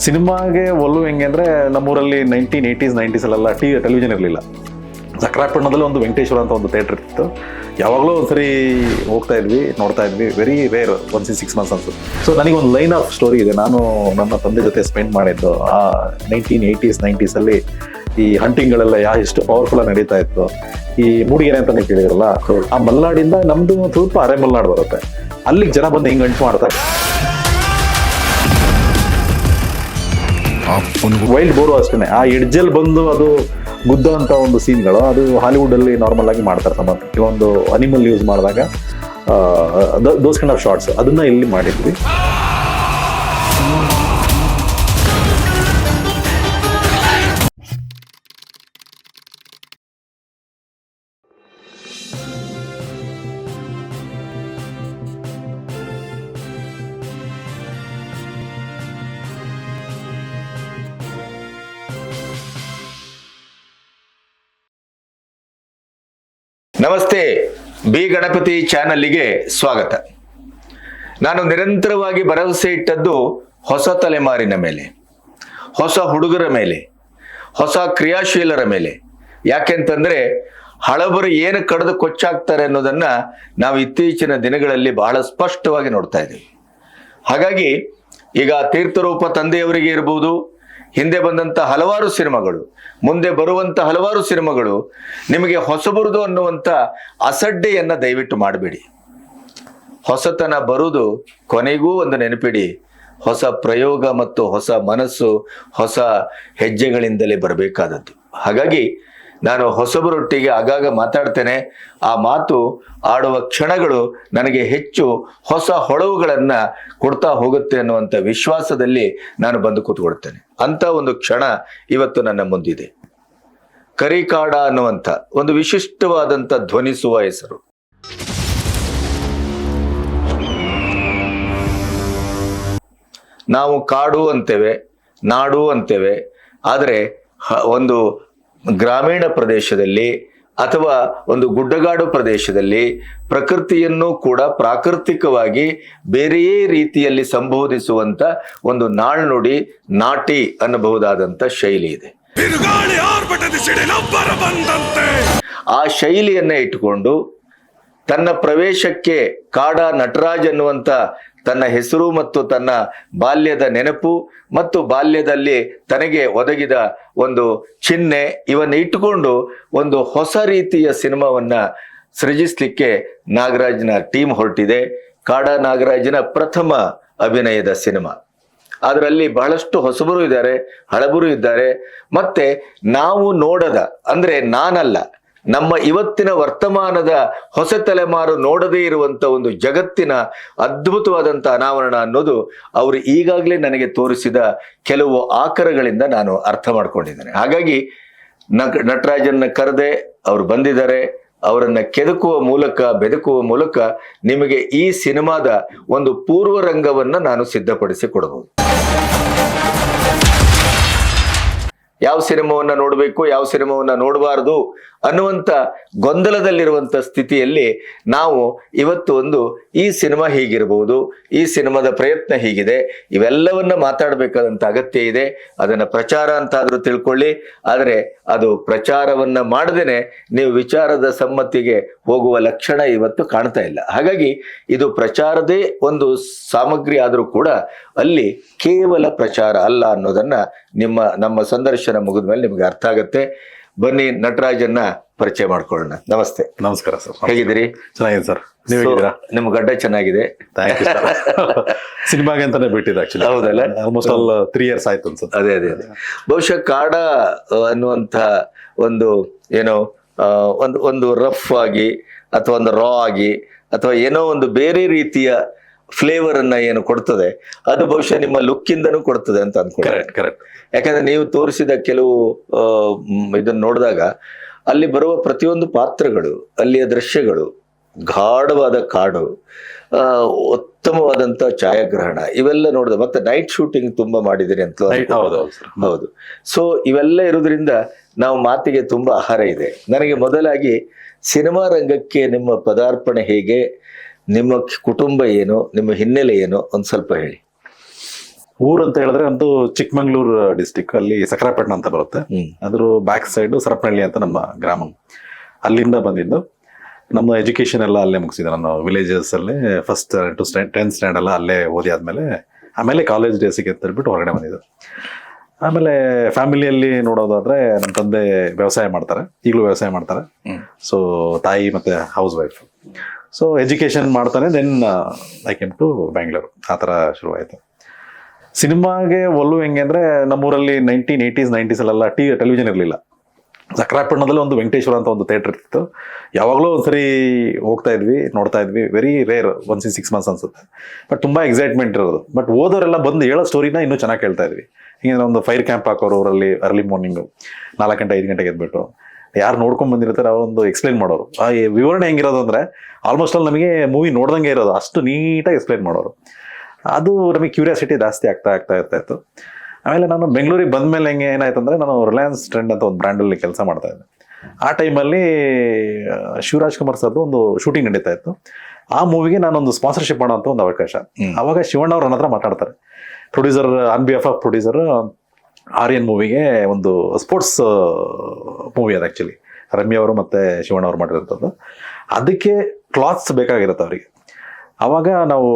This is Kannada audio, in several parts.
ಸಿನಿಮಾಗೆ ಒಲವು ಹೆಂಗೆ ಅಂದರೆ ನಮ್ಮೂರಲ್ಲಿ 1980s 90s ಟೆಲಿವಿಷನ್ ಇರಲಿಲ್ಲ. ಸಕ್ರಾಪಟ್ಟಣದಲ್ಲಿ ಒಂದು ವೆಂಕಟೇಶ್ವರ ಅಂತ ಒಂದು ಥಿಯೇಟ್ರ್ ಇತ್ತು. ಯಾವಾಗಲೂ ಒಂದ್ಸರಿ ಹೋಗ್ತಾ ಇದ್ವಿ, ನೋಡ್ತಾ ಇದ್ವಿ. Very rare, once in 6 months ಅನ್ಸುತ್ತೆ. ಸೊ ನನಗೊಂದು ಲೈನ್ ಆಫ್ ಸ್ಟೋರಿ ಇದೆ. ನಾನು ನನ್ನ ತಂದೆ ಜೊತೆ ಸ್ಪೆಂಡ್ ಮಾಡಿದ್ದು ಆ 1980s 90s ಈ ಹಂಟಿಂಗ್ಗಳೆಲ್ಲ ಎಷ್ಟು ಪವರ್ಫುಲ್ ಆಗಿ ನಡೀತಾ ಇತ್ತು. ಈ ಮೂಡಿಗೆರೆ ಅಂತ ನೀವು ಕೇಳಿದ್ರಲ್ಲ, ಆ ಮಲ್ನಾಡಿಂದ ನಮ್ದು ಸ್ವಲ್ಪ ಅರೆ ಮಲ್ನಾಡು ಬರುತ್ತೆ. ಅಲ್ಲಿಗೆ ಜನ ಬಂದು ಹಿಂಗೆ ಅಂಟು ಮಾಡ್ತಾರೆ. ವೈಲ್ಡ್ ಬೋರು ಅಷ್ಟೇ. ಆ ಎಡ್ಜಲ್ಲಿ ಬಂದು ಅದು ಗುದ್ದೋ ಅಂತ ಒಂದು ಸೀನ್ಗಳು ಅದು ಹಾಲಿವುಡ್ ಅಲ್ಲಿ ನಾರ್ಮಲ್ ಆಗಿ ಮಾಡ್ತಾರೆ. ಕೆಲವೊಂದು ಅನಿಮಲ್ ಯೂಸ್ ಮಾಡಿದಾಗ ದೋಸ್ ಕೈಂಡ್ ಆಫ್ ಶಾರ್ಟ್ಸ್ ಅದನ್ನ ಇಲ್ಲಿ ಮಾಡಿದ್ವಿ. ನಮಸ್ತೆ, ಬಿ ಗಣಪತಿ ಚಾನಲ್ಗೆ ಸ್ವಾಗತ. ನಾನು ನಿರಂತರವಾಗಿ ಭರವಸೆ ಇಟ್ಟದ್ದು ಹೊಸ ತಲೆಮಾರಿನ ಮೇಲೆ, ಹೊಸ ಹುಡುಗರ ಮೇಲೆ, ಹೊಸ ಕ್ರಿಯಾಶೀಲರ ಮೇಲೆ. ಯಾಕೆಂತಂದ್ರೆ ಹಳಬರು ಏನು ಕಡಿದು ಕೊಚ್ಚಾಗ್ತಾರೆ ಅನ್ನೋದನ್ನ ನಾವು ಇತ್ತೀಚಿನ ದಿನಗಳಲ್ಲಿ ಬಹಳ ಸ್ಪಷ್ಟವಾಗಿ ನೋಡ್ತಾ ಇದ್ದೀವಿ. ಹಾಗಾಗಿ ಈಗ ತೀರ್ಥರೂಪ ತಂದೆಯವರಿಗೆ ಇರ್ಬೋದು, ಹಿಂದೆ ಬಂದಂಥ ಹಲವಾರು ಸಿನಿಮಾಗಳು, ಮುಂದೆ ಬರುವಂಥ ಹಲವಾರು ಸಿನಿಮಾಗಳು ನಿಮಗೆ ಹೊಸಬರುದು ಅನ್ನುವಂಥ ಅಸಡ್ಡೆಯನ್ನು ದಯವಿಟ್ಟು ಮಾಡಬೇಡಿ. ಹೊಸತನ ಬರುವುದು ಕೊನೆಗೂ ಒಂದು ನೆನಪಿಡಿ, ಹೊಸ ಪ್ರಯೋಗ ಮತ್ತು ಹೊಸ ಮನಸ್ಸು, ಹೊಸ ಹೆಜ್ಜೆಗಳಿಂದಲೇ ಬರಬೇಕಾದದ್ದು. ಹಾಗಾಗಿ ನಾನು ಹೊಸಬರೊಟ್ಟಿಗೆ ಆಗಾಗ ಮಾತಾಡ್ತೇನೆ. ಆ ಮಾತು ಆಡುವ ಕ್ಷಣಗಳು ನನಗೆ ಹೆಚ್ಚು ಹೊಸ ಹೊಳವುಗಳನ್ನು ಕೊಡ್ತಾ ಹೋಗುತ್ತೆ ಅನ್ನುವಂಥ ವಿಶ್ವಾಸದಲ್ಲಿ ನಾನು ಬಂದು ಕೂತ್ಕೊಳ್ತೇನೆ. ಅಂತ ಒಂದು ಕ್ಷಣ ಇವತ್ತು ನನ್ನ ಮುಂದಿದೆ. ಕರಿಕಾಡ ಅನ್ನುವಂಥ ಒಂದು ವಿಶಿಷ್ಟವಾದಂಥ ಧ್ವನಿಸುವ ಹೆಸರು. ನಾವು ಕಾಡು ಅಂತೇವೆ, ನಾಡು ಅಂತೇವೆ. ಆದರೆ ಒಂದು ಗ್ರಾಮೀಣ ಪ್ರದೇಶದಲ್ಲಿ ಅಥವಾ ಒಂದು ಗುಡ್ಡಗಾಡು ಪ್ರದೇಶದಲ್ಲಿ ಪ್ರಕೃತಿಯನ್ನು ಕೂಡ ಪ್ರಾಕೃತಿಕವಾಗಿ ಬೇರೆಯೇ ರೀತಿಯಲ್ಲಿ ಸಂಬೋಧಿಸುವಂತ ಒಂದು ನಾಳ್ನುಡಿ, ನಾಟಿ ಅನ್ನಬಹುದಾದಂಥ ಶೈಲಿ ಇದೆ. ಆ ಶೈಲಿಯನ್ನ ಇಟ್ಟುಕೊಂಡು ತನ್ನ ಪ್ರವೇಶಕ್ಕೆ ಕಾಡ ನಟರಾಜ್ ಅನ್ನುವಂಥ ತನ್ನ ಹೆಸರು ಮತ್ತು ತನ್ನ ಬಾಲ್ಯದ ನೆನಪು ಮತ್ತು ಬಾಲ್ಯದಲ್ಲಿ ತನಗೆ ಒದಗಿದ ಒಂದು ಚಿಹ್ನೆ ಇವನ್ನ ಇಟ್ಟುಕೊಂಡು ಒಂದು ಹೊಸ ರೀತಿಯ ಸಿನಿಮಾವನ್ನ ಸೃಜಿಸ್ಲಿಕ್ಕೆ ನಾಗರಾಜ್ನ ಟೀಮ್ ಹೊರಟಿದೆ. ಕಾಡ ನಾಗರಾಜನ ಪ್ರಥಮ ಅಭಿನಯದ ಸಿನಿಮಾ. ಅದರಲ್ಲಿ ಬಹಳಷ್ಟು ಹೊಸಬರು ಇದ್ದಾರೆ, ಹಳಬರು ಇದ್ದಾರೆ. ಮತ್ತೆ ನಾವು ನೋಡದ, ಅಂದ್ರೆ ನಾನಲ್ಲ, ನಮ್ಮ ಇವತ್ತಿನ ವರ್ತಮಾನದ ಹೊಸ ತಲೆಮಾರು ನೋಡದೇ ಇರುವಂತ ಒಂದು ಜಗತ್ತಿನ ಅದ್ಭುತವಾದಂಥ ಅನಾವರಣ ಅನ್ನೋದು ಅವರು ಈಗಾಗಲೇ ನನಗೆ ತೋರಿಸಿದ ಕೆಲವು ಆಕರಗಳಿಂದ ನಾನು ಅರ್ಥ ಮಾಡ್ಕೊಂಡಿದ್ದೇನೆ. ಹಾಗಾಗಿ ನಟರಾಜನ್ನ ಕರೆದೆ, ಅವರು ಬಂದಿದ್ದಾರೆ. ಅವರನ್ನ ಕೆದಕುವ ಮೂಲಕ, ಬೆದಕುವ ಮೂಲಕ ನಿಮಗೆ ಈ ಸಿನಿಮಾದ ಒಂದು ಪೂರ್ವ ರಂಗವನ್ನ ನಾನು ಸಿದ್ಧಪಡಿಸಿ ಕೊಡಬಹುದು. ಯಾವ ಸಿನಿಮಾವನ್ನ ನೋಡಬೇಕು, ಯಾವ ಸಿನಿಮಾವನ್ನ ನೋಡಬಾರದು ಅನ್ನುವಂಥ ಗೊಂದಲದಲ್ಲಿರುವಂಥ ಸ್ಥಿತಿಯಲ್ಲಿ ನಾವು ಇವತ್ತು ಒಂದು ಈ ಸಿನಿಮಾ ಹೀಗಿರಬಹುದು, ಈ ಸಿನಿಮಾದ ಪ್ರಯತ್ನ ಹೀಗಿದೆ, ಇವೆಲ್ಲವನ್ನ ಮಾತಾಡಬೇಕಾದಂಥ ಅಗತ್ಯ ಇದೆ. ಅದನ್ನ ಪ್ರಚಾರ ಅಂತಾದ್ರೂ ತಿಳ್ಕೊಳ್ಳಿ. ಆದರೆ ಅದು ಪ್ರಚಾರವನ್ನ ಮಾಡದೇನೆ ನೀವು ವಿಚಾರದ ಸಮ್ಮತಿಗೆ ಹೋಗುವ ಲಕ್ಷಣ ಇವತ್ತು ಕಾಣ್ತಾ ಇಲ್ಲ. ಹಾಗಾಗಿ ಇದು ಪ್ರಚಾರದೇ ಒಂದು ಸಾಮಗ್ರಿ ಆದರೂ ಕೂಡ ಅಲ್ಲಿ ಕೇವಲ ಪ್ರಚಾರ ಅಲ್ಲ ಅನ್ನೋದನ್ನ ನಮ್ಮ ಸಂದರ್ಶನ ಮುಗಿದ ಮೇಲೆ ನಿಮ್ಗೆ ಅರ್ಥ ಆಗತ್ತೆ. ಬನ್ನಿ, ನಟರಾಜನ್ನ ಪರಿಚಯ ಮಾಡ್ಕೊಳ್ಳೋಣ. ನಮಸ್ತೆ. ನಮಸ್ಕಾರ ಸರ್, ಹೇಗಿದ್ದೀರಿ? ಚೆನ್ನಾಗಿದೆ ಸರ್, ನೀವು ಹೇಗಿದ್ದೀರಾ? ನಿಮ್ಮ ಗಡ್ಡ ಚೆನ್ನಾಗಿದೆ. Thank you sir. ಸಿನಿಮಾಗೆ ಅಂತಾನೆ ಬಿಟ್ಟಿದೆ ಆಕ್ಚುಲಿ. ಹೌದಲ್ಲ, ಆಲ್ಮೋಸ್ಟ್ ಆಲ್ 3 years ಆಯ್ತು ಅನ್ಸುತ್ತೆ. ಅದೇ ಬಹುಶಃ ಕಾಡ ಅನ್ನುವಂಥ ಒಂದು ಏನೋ ಒಂದು ರಫ್ ಆಗಿ ಅಥವಾ ಒಂದು ರಾ ಆಗಿ ಅಥವಾ ಏನೋ ಒಂದು ಬೇರೆ ರೀತಿಯ ಫ್ಲೇವರ್ ಅನ್ನ ಏನು ಕೊಡ್ತದೆ, ಅದು ಬಹುಶಃ ನಿಮ್ಮ ಲುಕ್ ಇಂದನೂ ಕೊಡ್ತದೆ ಅಂತ ಅನ್ಕೊಳ್ಳಿ. ಕರೆಕ್ಟ್. ಯಾಕಂದ್ರೆ ನೀವು ತೋರಿಸಿದ ಕೆಲವು ಇದನ್ನ ನೋಡಿದಾಗ ಅಲ್ಲಿ ಬರುವ ಪ್ರತಿಯೊಂದು ಪಾತ್ರಗಳು, ಅಲ್ಲಿಯ ದೃಶ್ಯಗಳು, ಗಾಢವಾದ ಕಾಡು, ಉತ್ತಮವಾದಂತ ಛಾಯಾಗ್ರಹಣ, ಇವೆಲ್ಲ ನೋಡಿದ. ಮತ್ತೆ ನೈಟ್ ಶೂಟಿಂಗ್ ತುಂಬಾ ಮಾಡಿದಿರಿ ಅಂತ. ಹೌದು. ಸೊ ಇವೆಲ್ಲ ಇರೋದ್ರಿಂದ ನಾವು ಮಾತಿಗೆ ತುಂಬಾ ಆಹಾರ ಇದೆ. ನನಗೆ ಮೊದಲಾಗಿ ಸಿನಿಮಾ ರಂಗಕ್ಕೆ ನಿಮ್ಮ ಪದಾರ್ಪಣೆ ಹೇಗೆ, ನಿಮ್ಮ ಕುಟುಂಬ ಏನು, ನಿಮ್ಮ ಹಿನ್ನೆಲೆ ಏನು, ಒಂದು ಸ್ವಲ್ಪ ಹೇಳಿ. ಊರು ಅಂತ ಹೇಳಿದ್ರೆ ಒಂದು ಚಿಕ್ಕಮಂಗ್ಳೂರು ಡಿಸ್ಟಿಕ್ ಅಲ್ಲಿ ಸಕರಾಪಟ್ಟಣ ಅಂತ ಬರುತ್ತೆ. ಅದ್ರ ಬ್ಯಾಕ್ ಸೈಡ್ ಸರಪನಹಳ್ಳಿ ಅಂತ ನಮ್ಮ ಗ್ರಾಮ. ಅಲ್ಲಿಂದ ಬಂದಿದ್ದು. ನಮ್ಮ ಎಜುಕೇಶನ್ ಎಲ್ಲ ಅಲ್ಲೇ ಮುಗಿಸಿದೆ. ನಾನು ವಿಲೇಜಸ್ ಅಲ್ಲೇ ಫಸ್ಟ್ ಟು 10th ಸ್ಟ್ಯಾಂಡ್ ಎಲ್ಲ ಅಲ್ಲೇ ಓದಿ ಆಮೇಲೆ ಕಾಲೇಜ್ ಡೇಸಿಗೆ ಅಂತ ಹೇಳ್ಬಿಟ್ಟು ಹೊರಗಡೆ ಬಂದಿದ್ದು. ಆಮೇಲೆ ಫ್ಯಾಮಿಲಿಯಲ್ಲಿ ನೋಡೋದಾದ್ರೆ ನಮ್ಮ ತಂದೆ ವ್ಯವಸಾಯ ಮಾಡ್ತಾರೆ, ಈಗಲೂ ವ್ಯವಸಾಯ ಮಾಡ್ತಾರೆ. ಸೊ ತಾಯಿ ಮತ್ತೆ ಹೌಸ್ ವೈಫ್. ಸೊ ಎಜುಕೇಶನ್ ಮಾಡ್ತಾನೆ. Then I came to Bangalore. ಆ ಥರ ಶುರುವಾಯಿತು. ಸಿನಿಮಾಗೆ ಒಲ್ಲು ಹೆಂಗೆ ಅಂದರೆ ನಮ್ಮೂರಲ್ಲಿ 1980s 90s ಅಲ್ಲೆಲ್ಲ ಟೆಲಿವಿಷನ್ ಇರಲಿಲ್ಲ. ಸಕ್ರಾಪಟ್ಟಣದಲ್ಲಿ ಒಂದು ವೆಂಕಟೇಶ್ವರ ಅಂತ ಒಂದು ಥಿಯೇಟರ್ ಇತ್ತು. ಯಾವಾಗಲೂ ಒಂದ್ಸರಿ ಹೋಗ್ತಾ ಇದ್ವಿ, ನೋಡ್ತಾ ಇದ್ವಿ. Very rare, once in 6 months ಅನ್ಸುತ್ತೆ. ಬಟ್ ತುಂಬ ಎಕ್ಸೈಟ್ಮೆಂಟ್ ಇರೋದು. ಬಟ್ ಓದೋರೆಲ್ಲ ಬಂದು ಹೇಳೋ ಸ್ಟೋರಿನ ಇನ್ನೂ ಚೆನ್ನಾಗಿ ಕೇಳ್ತಾ ಇದ್ವಿ. ಹಿಂಗೆ ಒಂದು ಫೈರ್ ಕ್ಯಾಂಪ್ ಹಾಕೋರು ಊರಲ್ಲಿ ಅರ್ಲಿ ಮಾರ್ನಿಂಗು 4 ಗಂಟೆ 5 ಗಂಟೆಗೆ ಎದ್ಬಿಟ್ಟು ಯಾರು ನೋಡ್ಕೊಂಡ್ ಬಂದಿರ್ತಾರೆ ಅವರೊಂದು ಎಕ್ಸ್ಪ್ಲೈನ್ ಮಾಡೋರು. ಆ ವಿವರಣೆ ಹೆಂಗಿರೋದು ಅಂದರೆ ಆಲ್ಮೋಸ್ಟ್ ಅಲ್ಲಿ ನಮಗೆ ಮೂವಿ ನೋಡ್ದಂಗೆ ಇರೋದು, ಅಷ್ಟು ನೀಟಾಗಿ ಎಕ್ಸ್ಪ್ಲೈನ್ ಮಾಡೋರು. ಅದು ನಮಗೆ ಕ್ಯೂರಿಯಾಸಿಟಿ ಜಾಸ್ತಿ ಆಗ್ತಾ ಇತ್ತು. ಆಮೇಲೆ ನಾನು ಬೆಂಗಳೂರಿಗೆ ಬಂದ್ಮೇಲೆ ಹೆಂಗೆ ಏನಾಯ್ತು ಅಂದರೆ, ನಾನು ರಿಲಯನ್ಸ್ ಟ್ರೆಂಡ್ ಅಂತ ಒಂದು ಬ್ರ್ಯಾಂಡಲ್ಲಿ ಕೆಲಸ ಮಾಡ್ತಾ ಇದ್ದೆ. ಆ ಟೈಮಲ್ಲಿ ಶಿವರಾಜ್ ಕುಮಾರ್ ಸರ್ದು ಒಂದು ಶೂಟಿಂಗ್ ನಡೀತಾ ಇತ್ತು. ಆ ಮೂವಿಗೆ ನಾನೊಂದು ಸ್ಪಾನ್ಸರ್ಶಿಪ್ ಮಾಡೋ ಅಂತ ಒಂದು ಅವಕಾಶ. ಅವಾಗ ಶಿವಣ್ಣ ಅವ್ರು ನನ್ನ ಹತ್ರ ಮಾತಾಡ್ತಾರೆ. Producer, on behalf of producer Aryan ಮೂವಿಗೆ ಒಂದು ಸ್ಪೋರ್ಟ್ಸ್ ಮೂವಿ ಅದು ಆ್ಯಕ್ಚುಲಿ ರಮ್ಯ ಅವರು ಮತ್ತು ಶಿವಣ್ಣ ಅವ್ರು ಮಾಡಿರೋಂಥದ್ದು. ಅದಕ್ಕೆ ಕ್ಲಾತ್ಸ್ ಬೇಕಾಗಿರುತ್ತೆ ಅವರಿಗೆ. ಆವಾಗ ನಾವು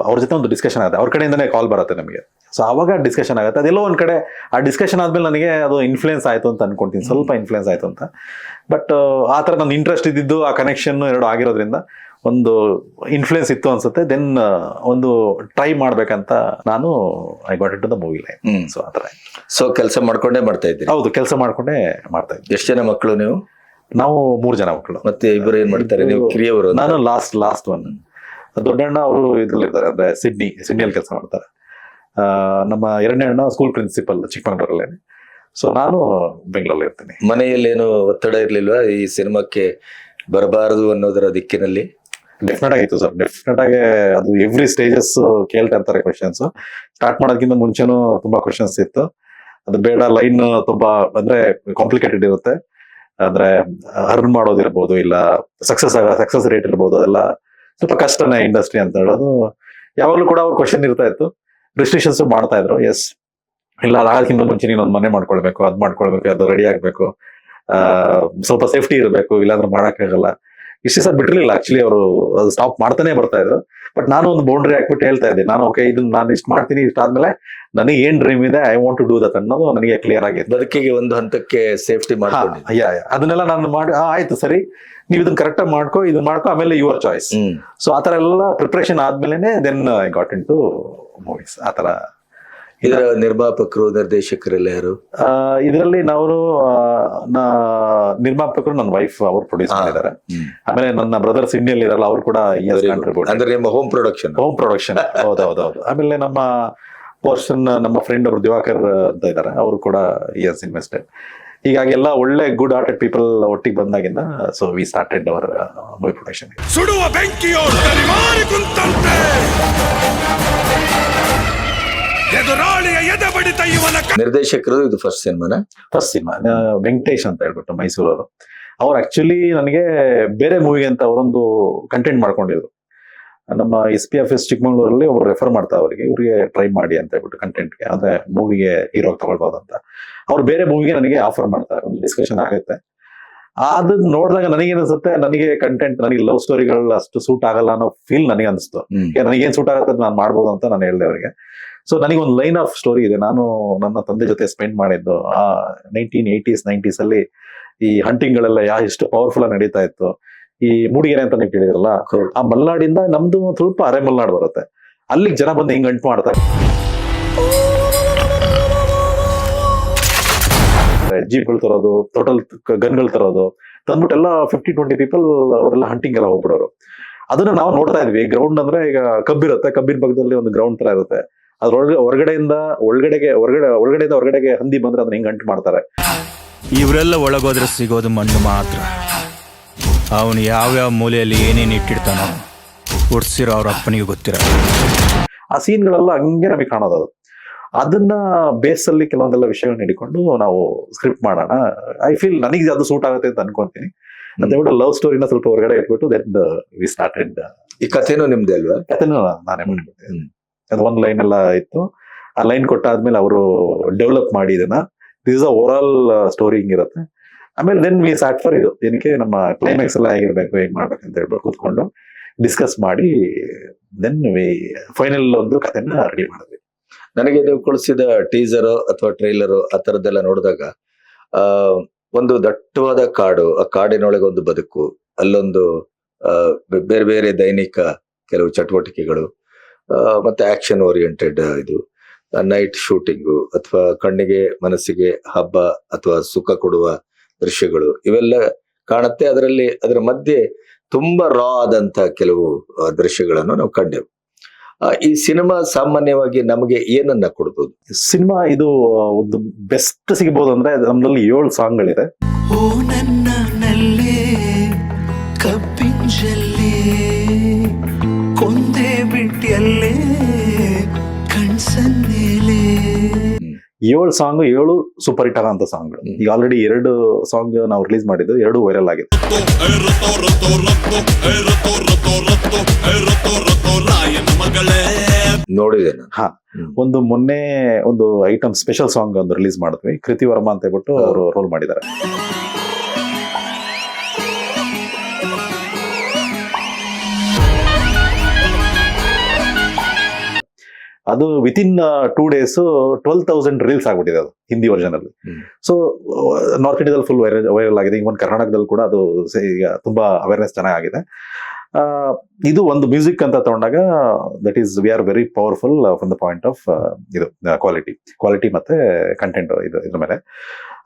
ಅವ್ರ ಜೊತೆ ಒಂದು ಡಿಸ್ಕಷನ್ ಆಗುತ್ತೆ. ಅವ್ರ ಕಡೆಯಿಂದನೇ ಕಾಲ್ ಬರುತ್ತೆ ನಮಗೆ. ಸೊ ಆವಾಗ ಡಿಸ್ಕಷನ್ ಆಗುತ್ತೆ. ಅದೆಲ್ಲೋ ಒಂದು ಕಡೆ ಆ ಡಿಸ್ಕಷನ್ ಆದಮೇಲೆ ನನಗೆ ಅದು ಇನ್ಫ್ಲುಯೆನ್ಸ್ ಆಯಿತು ಅಂತ ಅನ್ಕೊಳ್ತೀನಿ, ಸ್ವಲ್ಪ ಇನ್ಫ್ಲುಯೆನ್ಸ್ ಆಯಿತು ಅಂತ. ಬಟ್ ಆ ಥರ ನನ್ನ ಇಂಟ್ರೆಸ್ಟ್ ಇದ್ದಿದ್ದು, ಆ ಕನೆಕ್ಷನ್ ಎರಡು ಆಗಿರೋದ್ರಿಂದ ಒಂದು ಇನ್ಫ್ಲುಯೆನ್ಸ್ ಇತ್ತು ಅನ್ಸುತ್ತೆ. ದೆನ್ ಒಂದು ಟ್ರೈ ಮಾಡ್ಬೇಕಂತ ನಾನು I got in to the movie line. So ಆ ಥರ. ಸೊ ಕೆಲಸ ಮಾಡ್ಕೊಂಡೇ ಮಾಡ್ತಾ ಇದ್ದೀರಿ? ಹೌದು, ಕೆಲಸ ಮಾಡ್ಕೊಂಡೇ ಮಾಡ್ತಾ ಇದ್ದೆ. ಎಷ್ಟು ಜನ ಮಕ್ಕಳು ನೀವು? ನಾವು 3 ಜನ ಮಕ್ಕಳು. ಮತ್ತೆ ಇಬ್ಬರು ಏನ್ ಮಾಡ್ತಾರೆ? ನೀವು ಕಿರಿಯವರು? ನಾನು ಲಾಸ್ಟ್ ಒನ್. ದೊಡ್ಡಣ್ಣ ಅವರು ಇದ್ರಲ್ಲಿದ್ದಾರೆ, ಅಂದ್ರೆ ಸಿಡ್ನಿಯಲ್ಲಿ ಕೆಲಸ ಮಾಡ್ತಾರೆ. ನಮ್ಮ 2ನೇ ಅಣ್ಣ ಸ್ಕೂಲ್ ಪ್ರಿನ್ಸಿಪಲ್ ಚಿಕ್ಕಮಗಳೂರಲ್ಲೇ. ಸೊ ನಾನು ಬೆಂಗಳೂರಲ್ಲಿ ಇರ್ತೀನಿ. ಮನೆಯಲ್ಲಿ ಏನು ಒತ್ತಡ ಇರ್ಲಿಲ್ವಾ ಈ ಸಿನಿಮಾಕ್ಕೆ ಬರಬಾರದು ಅನ್ನೋದರ ದಿಕ್ಕಿನಲ್ಲಿ? ಡೆಫಿನೆಟ್ ಆಗಿತ್ತು ಸರ್. ಡೆಫಿನೆಟ್ ಆಗಿ ಅದು ಎವ್ರಿ ಸ್ಟೇಜಸ್ ಕೇಳ್ತಾ ಇರ್ತಾರೆ ಕ್ವಶನ್ಸ್. ಸ್ಟಾರ್ಟ್ ಮಾಡೋದಕ್ಕಿಂತ ಮುಂಚೆನೂ ತುಂಬಾ ಕ್ವಶನ್ಸ್ ಇತ್ತು. ಅದು ಬೇಡ, ಲೈನ್ ತುಂಬಾ ಅಂದ್ರೆ ಕಾಂಪ್ಲಿಕೇಟೆಡ್ ಇರುತ್ತೆ. ಅಂದ್ರೆ ಅರ್ನ್ ಮಾಡೋದಿರ್ಬೋದು, ಇಲ್ಲ ಸಕ್ಸಸ್ ರೇಟ್ ಇರ್ಬೋದು, ಅದೆಲ್ಲ ಸ್ವಲ್ಪ ಕಷ್ಟನೇ ಇಂಡಸ್ಟ್ರಿ ಅಂತ ಹೇಳೋದು. ಯಾವಾಗಲೂ ಕೂಡ ಅವ್ರ ಕ್ವಶನ್ ಇರ್ತಾ ಇತ್ತು. ರಿಸ್ಟ್ರಿಕ್ಷನ್ಸ್ ಮಾಡ್ತಾ ಇದ್ರು. ಎಸ್, ಇಲ್ಲ ಅದಾಗಕ್ಕಿಂತ ಮುಂಚೆ ನೀನು ಒಂದು ಮನೆ ಮಾಡ್ಕೊಳ್ಬೇಕು, ಅದು ಮಾಡ್ಕೊಳ್ಬೇಕು, ಅದು ರೆಡಿ ಆಗ್ಬೇಕು, ಸ್ವಲ್ಪ ಸೇಫ್ಟಿ ಇರಬೇಕು, ಇಲ್ಲಾಂದ್ರೆ ಮಾಡೋಕ್ಕಾಗಲ್ಲ. ಇಷ್ಟು ಸಹ ಬಿಟ್ಟಿರ್ಲಿಲ್ಲ ಆಕ್ಚುಲಿ. ಅವರು ಅದು ಸ್ಟಾಪ್ ಮಾಡ್ತಾನೆ ಬರ್ತಾ ಇದ್ರು. ಬಟ್ ನಾನು ಒಂದು ಬೌಂಡ್ರಿ ಹಾಕ್ಬಿಟ್ಟು ಹೇಳ್ತಾ ಇದ್ದೆ, ನಾನು ಓಕೆ ಇದನ್ನ ನಾನು ಇಷ್ಟು ಮಾಡ್ತೀನಿ, ಇಷ್ಟ ಆದ್ಮೇಲೆ ನನಗೆ ಏನ್ ಡ್ರೀಮ್ ಇದೆ, I want to do that ಅನ್ನೋದು ನನಗೆ ಕ್ಲಿಯರ್ ಆಗಿದೆ. ಬದುಕಿಗೆ ಒಂದು ಹಂತಕ್ಕೆ ಸೇಫ್ಟಿ ಮಾಡ್ಕೊಂಡು ಅದನ್ನೆಲ್ಲ ನಾನು ಮಾಡಿ ಆಯ್ತು ಸರಿ, ನೀವು ಇದನ್ನ ಕರೆಕ್ಟಾಗಿ ಇದನ್ನ ಮಾಡ್ಕೊ, ಆಮೇಲೆ ಯುವರ್ ಚಾಯ್ಸ್. ಸೊ ಆತರ ಎಲ್ಲ ಪ್ರಿಪರೇಷನ್ ಆದ್ಮೇಲೆ then I got in to movies. ಆತರ. ಇದರ ನಿರ್ಮಾಪಕರು, ನಿರ್ದೇಶಕರೆಲ್ಲ ಯಾರು ಇದರಲ್ಲಿ? ನಾವು ನಿರ್ಮಾಪಕರು ನನ್ನ ವೈಫ್, ಅವ್ರು ಪ್ರೊಡ್ಯೂಸ್ ಮಾಡಿದ್ದಾರೆ. ಆಮೇಲೆ ನನ್ನ ಬ್ರದರ್ಸ್ ಇಂಡಿಯಲ್ಲಿ ಇರಲ್ಲ, ಅವ್ರು ಕೂಡ ಅಂದ್ರೆ ನಿಮ್ಮ ಹೋಮ್ ಪ್ರೊಡಕ್ಷನ್. ಹೌದೌದು. ಆಮೇಲೆ ನಮ್ಮ ಪೋರ್ಷನ್, ನಮ್ಮ ಫ್ರೆಂಡ್ ಅವರು ದಿವಾಕರ್ ಅಂತ ಇದ್ದಾರೆ, ಅವರು ಕೂಡ ಇಯರ್ಸ್ ಇನ್ವೆಸ್ಟೆಡ್. ಹೀಗಾಗಿ ಎಲ್ಲ ಒಳ್ಳೆ ಗುಡ್ ಹಾರ್ಟೆಡ್ ಪೀಪಲ್ ಒಟ್ಟಿಗೆ ಬಂದಾಗಿಂದ so we started our movie production. ಸುಡುವ ಬೆಂಕಿಯೋಡು ಮಾರಿ ಕುಂತಂತೆ ಎದುರಾಳಿಯ ಎದೆ ಬಡಿತ ಇವನ. ನಿರ್ದೇಶಕರು ಇದು ಫಸ್ಟ್ ಸಿನಿಮಾ ವೆಂಕಟೇಶ್ ಅಂತ ಹೇಳ್ಬಿಟ್ಟು ಮೈಸೂರವರು. ಅವ್ರು ಆಕ್ಚುಲಿ ನನಗೆ ಬೇರೆ ಮೂವಿಗೆ ಅಂತ ಅವರೊಂದು ಕಂಟೆಂಟ್ ಮಾಡ್ಕೊಂಡಿದ್ರು. ನಮ್ಮ SPFS ಚಿಕ್ಕಮಂಗ್ಳೂರಲ್ಲಿ ಅವ್ರು ರೆಫರ್ ಮಾಡ್ತಾರೆ ಅವರಿಗೆ, ಇವ್ರಿಗೆ ಟ್ರೈ ಮಾಡಿ ಅಂತ ಹೇಳ್ಬಿಟ್ಟು ಕಂಟೆಂಟ್ಗೆ, ಅಂದ್ರೆ ಮೂವಿಗೆ ಹೀರೋ ತಗೊಳ್ಬೋದು ಅಂತ. ಅವ್ರು ಬೇರೆ ಮೂವಿಗೆ ನನಗೆ ಆಫರ್ ಮಾಡ್ತಾರೆ, ಒಂದು ಡಿಸ್ಕಷನ್ ಆಗುತ್ತೆ. ಅದನ್ನ ನೋಡಿದಾಗ ನನಗೇನಿಸುತ್ತೆ, ನನಗೆ ಕಂಟೆಂಟ್, ನನಗೆ ಲವ್ ಸ್ಟೋರಿಗಳು ಅಷ್ಟು ಸೂಟ್ ಆಗಲ್ಲ ಅನ್ನೋ ಫೀಲ್ ನನಗೆ ಅನಿಸ್ತು. ನನಗೇನ್ ಸೂಟ್ ಆಗುತ್ತೆ ನಾನು ಮಾಡ್ಬೋದು ಅಂತ ನಾನು ಹೇಳಿದೆ ಅವರಿಗೆ. ಸೊ ನನಗೆ ಒಂದು ಲೈನ್ ಆಫ್ ಸ್ಟೋರಿ ಇದೆ. ನಾನು ನನ್ನ ತಂದೆ ಜೊತೆ ಸ್ಪೆಂಡ್ ಮಾಡಿದ್ದು ಆ 1980s 90s ಅಲ್ಲಿ ಈ ಹಂಟಿಂಗ್ಗಳೆಲ್ಲ ಎಷ್ಟು ಪವರ್ಫುಲ್ ಆಗಿ ನಡೀತಾ ಇತ್ತು. ಈ ಮೂಡಿಗೆರೆ ಅಂತ ನೀವು ಕೇಳಿದ್ರಲ್ಲ, ಆ ಮಲ್ನಾಡಿಂದ ನಮ್ದು ಸ್ವಲ್ಪ ಅರೆ ಮಲ್ನಾಡು ಬರುತ್ತೆ, ಅಲ್ಲಿಗೆ ಜನ ಬಂದು ಹಿಂಗ್ ಅಂಟು ಮಾಡ್ತಾರೆ. ಜೀಪ್ಗಳು ತರೋದು, ಟೋಟಲ್ ಗನ್ಗಳು ತರೋದು ತಂದ್ಬಿಟ್ಟು ಎಲ್ಲ 50-20 ಪೀಪಲ್ ಅವರೆಲ್ಲ ಹಂಟಿಂಗ್ ಎಲ್ಲ ಹೋಗ್ಬಿಡೋರು. ಅದನ್ನ ನಾವು ನೋಡ್ತಾ ಇದ್ವಿ. ಗ್ರೌಂಡ್ ಅಂದ್ರೆ ಈಗ ಕಬ್ಬಿರುತ್ತೆ, ಕಬ್ಬಿನ ಪಕ್ಕದಲ್ಲಿ ಒಂದು ಗ್ರೌಂಡ್ ತರ ಇರುತ್ತೆ. ಅದ್ರೊಳಗೆ ಹೊರಗಡೆಯಿಂದ ಹೊರಗಡೆಗೆ ಹಂದಿ ಬಂದ್ರೆ ಅದನ್ನ ಹಿಂಗ್ ಅಂಟು ಮಾಡ್ತಾರೆ. ಇವರೆಲ್ಲ ಒಳಗೋದ್ರೆ ಸಿಗೋದು ಮಣ್ಣು ಮಾತ್ರ. ಅವನು ಯಾವ್ಯಾವ ಮೂಲೆಯಲ್ಲಿ ಏನೇನು ಇಟ್ಟಿರ್ತಾನೋ ಹುಡ್ಸಿರೋ ಅವ್ರ ಅಪ್ಪನಿಗೆ ಗೊತ್ತಿರ. ಆ ಸೀನ್ಗಳೆಲ್ಲ ಹಂಗೆ ನಮಗೆ ಕಾಣೋದು. ಅದನ್ನ ಬೇಸಲ್ಲಿ ಕೆಲವೊಂದೆಲ್ಲ ವಿಷಯಗಳನ್ನ ಹಿಡ್ಕೊಂಡು ನಾವು ಸ್ಕ್ರಿಪ್ಟ್ ಮಾಡೋಣ. ಐ ಫೀಲ್ ನನಗೆ ಅದು ಸೂಟ್ ಆಗುತ್ತೆ ಅಂತ ಅನ್ಕೊಂತೀನಿ. ಅಂತ ಲವ್ ಸ್ಟೋರಿನ ಸ್ವಲ್ಪ ಹೊರಗಡೆ ಇಟ್ಬಿಟ್ಟು ದೆನ್ ವಿ ಸ್ಟಾರ್ಟೆಡ್. ಈ ಕಥೆನೂ ನಿಮ್ದೆ ಅಲ್ವಾ? ಕಥೆನೂ ನಾನೇ ಮಾಡ್ಬಿಡ್ತೀನಿ. ಅದು ಒಂದ್ ಲೈನ್ ಎಲ್ಲ ಇತ್ತು. ಆ ಲೈನ್ ಕೊಟ್ಟಾದ್ಮೇಲೆ ಅವರು ಡೆವಲಪ್ ಮಾಡಿ ಇದನ್ನ this a overall story ಹಿಂಗಿರುತ್ತೆ. ಆಮೇಲೆ ದೆನ್ ವಿ ಸ್ಟಾರ್ಟ್ ಫಾರ್ ಇದು ಏನಕ್ಕೆ ನಮ್ಮ ಕ್ಲೈಮ್ಯಾಕ್ಸ್ ಎಲ್ಲ ಹೇಗಿರ್ಬೇಕು, ಹೇಗೆ ಮಾಡ್ಬೇಕಂತ ಹೇಳ್ಬೇಕು ಕೂತ್ಕೊಂಡು ಡಿಸ್ಕಸ್ ಮಾಡಿ ದೆನ್ ಫೈನಲ್ ಒಂದು ಕಥೆನ ರೆಡಿ ಮಾಡಿದ್ವಿ. ನನಗೆ ನೀವು ಕಳಿಸಿದ ಟೀಸರ್ ಅಥವಾ ಟ್ರೈಲರ್ ಆ ತರದ್ದೆಲ್ಲ ನೋಡಿದಾಗ ಒಂದು ದಟ್ಟವಾದ ಕಾಡು, ಆ ಕಾಡಿನೊಳಗೆ ಒಂದು ಬದುಕು, ಅಲ್ಲೊಂದು ಬೇರೆ ಬೇರೆ ದೈನಿಕ ಕೆಲವು ಚಟುವಟಿಕೆಗಳು, ಮತ್ತೆ ಆಕ್ಷನ್ ಓರಿಯೆಂಟೆಡ್ ಇದು ನೈಟ್ ಶೂಟಿಂಗು ಅಥವಾ ಕಣ್ಣಿಗೆ ಮನಸ್ಸಿಗೆ ಹಬ್ಬ ಅಥವಾ ಸುಖ ಕೊಡುವ ದೃಶ್ಯಗಳು ಇವೆಲ್ಲ ಕಾಣುತ್ತೆ. ಅದರ ಮಧ್ಯೆ ತುಂಬಾ ರಾ ಆದಂತ ಕೆಲವು ದೃಶ್ಯಗಳನ್ನು ನಾವು ಕಂಡೆವು. ಈ ಸಿನಿಮಾ ಸಾಮಾನ್ಯವಾಗಿ ನಮಗೆ ಏನನ್ನ ಕೊಡ್ಬೋದು? ಸಿನಿಮಾ ಇದು ಒಂದು ಬೆಸ್ಟ್ ಸಿಗಬಹುದು ಅಂದ್ರೆ ನಮ್ಮಲ್ಲಿ 7 ಸಾಂಗ್ಗಳಿದೆ. ಓ ನನ್ನ ನಲ್ಲೇ ಕಬ್ಬಿಂಜಲ್ಲೇ ಕೊಂದೆ ಬಿಟ್ಟಿಯಲ್ಲೇ ಕಣ್ಸನ್ನೇಲೇ 7 ಸಾಂಗ್ 7 ಸೂಪರ್ ಹಿಟ್ ಆಗಂತ ಸಾಂಗ್ಗಳು. ಈಗ ಆಲ್ರೆಡಿ 2 ಸಾಂಗ್ ನಾವು ರಿಲೀಸ್ ಮಾಡಿದ್ದು, 2 ವೈರಲ್ ಆಗಿದೆ. ನೋಡಿದೆ ನಾನು. ಹಾ, ಒಂದು ಮೊನ್ನೆ ಒಂದು ಐಟಮ್ ಸ್ಪೆಷಲ್ ಸಾಂಗ್ ಒಂದು ರಿಲೀಸ್ ಮಾಡಿದ್ವಿ. ಕೃತಿ ವರ್ಮಾ ಅಂತ ಹೇಳ್ಬಿಟ್ಟು ಅವರು ರೋಲ್ ಮಾಡಿದ್ದಾರೆ. ಅದು ವಿತಿನ್ 2 days 12,000 ರೀಲ್ಸ್ ಆಗ್ಬಿಟ್ಟಿದೆ ಅದು ಹಿಂದಿ ವರ್ಷನ್ ಅಲ್ಲಿ. ಸೊ ನಾರ್ತ್ ಇಂಡಿಯಾದಲ್ಲಿ ಫುಲ್ ವೈರಲ್ ಆಗಿದೆ. ಈಗ ಒಂದು ಕರ್ನಾಟಕದಲ್ಲಿ ಕೂಡ ಅದು ಈಗ ತುಂಬಾ ಅವೇರ್ನೆಸ್ ಚೆನ್ನಾಗಿದೆ. ಇದು ಒಂದು ಮ್ಯೂಸಿಕ್ ಅಂತ ತಗೊಂಡಾಗ that is we are very powerful from the point of ಇದು ಕ್ವಾಲಿಟಿ ಮತ್ತೆ ಕಂಟೆಂಟ್ ಇದ್ರ ಮೇಲೆ.